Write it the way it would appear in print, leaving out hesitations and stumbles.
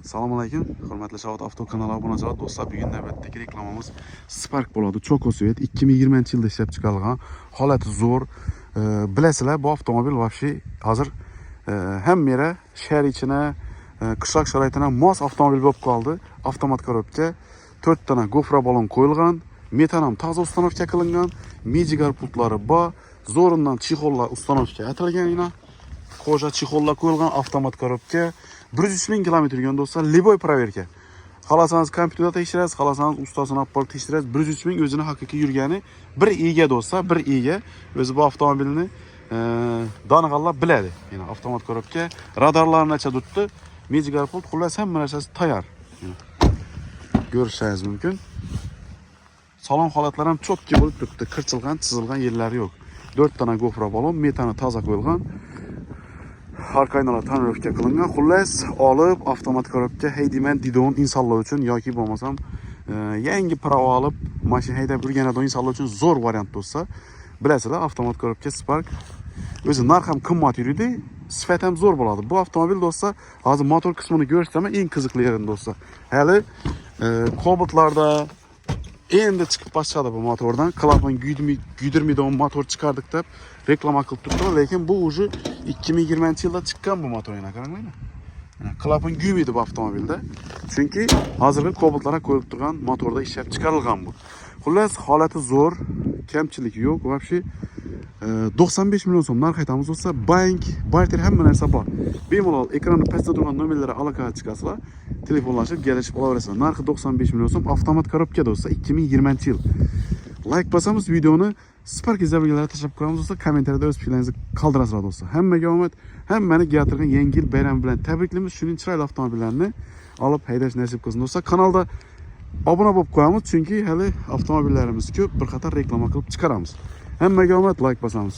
Assalomu alaykum. Hurmatli Shavot Avto kanali obunachilar, do'stlar, bugun navbatdagi reklamamiz Spark bo'ladi. Chokosvet 2020-yilda ishlab chiqarilgan, holati zo'r. Bilasizlar, bu avtomobil вообще hozir hamma yere shahar ichine, qishloq sharoitiga mos avtomobil bo'lib qoldi. Avtomat korobka, 4 tane gofra balon qo'yilgan, metan ham toza ustanovka qilingan, mejigar pultlari bor, zo'rindan chexollar ustanovka atilgan yana. Koja chexollar qo'yilgan avtomat korobka. 103 ming kilometr yurgan do'stlar, liboy proverka. Xalasangiz kompyuterda tekshirasiz, xalasangiz ustasini olib borib tekshirasiz. 103 ming o'zini haqiqiy yurgani bir ega do'stlar, bir ega o'zi bu avtomobilni donig'anlar biladi. Yana avtomat korobka, radarlarni acha tutdi, mejigar pult, xullas hamma narsasi tayyor. Ko'rishingiz mumkin. Salon holatlari ham chotki bo'lib turibdi, qirchilgan, chizilgan yerlari yo'q. 4 tane gofra balon, metani toza qo'yilgan. Arka aynalar tonirovka qilingan. Xullas, olib avtomat korobka haydayman deydigan insonlar uchun yoki bo'lmasam yangi pravo olib mashina haydab yurgan insonlar uchun zo'r variant do'stlar. Bilasizlar, avtomat korobka Spark o'zi narx ham qimmat yuradi, sifat ham zo'r bo'ladi. Bu avtomobil do'stlar, hozir motor qismini ko'rsataman, eng qiziqli yerini do'stlar. Hali Cobalt'larda endi chiqib boshladi bu motordan. Klapan guydirmaydigan motor chiqardik deb reklama qilib turibdi, lekin bu уже 2020-yilda chiqqan bu motor yana qaranglar. Klapan guymaydi bu avtomobilda. Chunki hozirgi Cobalt'larga qo'yib turgan motorda ishlab chiqarilgan bu. Xullas, holati zo'r, kamchilik yo'q. Вообще 95 million so'm narx aytamiz do'stlar. Bank, barter hamma narsa bor. Bemalol ekranda pastda turgan nomerlarga aloqaga chiqasizlar, telefonlashib, kelishib olaverasizlar. Narxi 95 million so'm, avtomat korobka do'stlar, 2020-yil. Like bosamiz, videoni Spark izlab tashlab qo'yamiz do'stlar. Kommentariyada o'z fikrlaringizni qoldirasizlar do'stlar. Hammaga omad, hammani keltirgan yangi yil bayrami bilan tabriklaymiz. Shuning chiroyli avtomobillarni olib haydash nasib qilsin do'stlar. Kanalda obuna bo'lib qo'yamiz, chunki hali avtomobillarimiz ko'p, bir qator reklama qilib chiqaramiz. Hammaga omad, like bosamiz.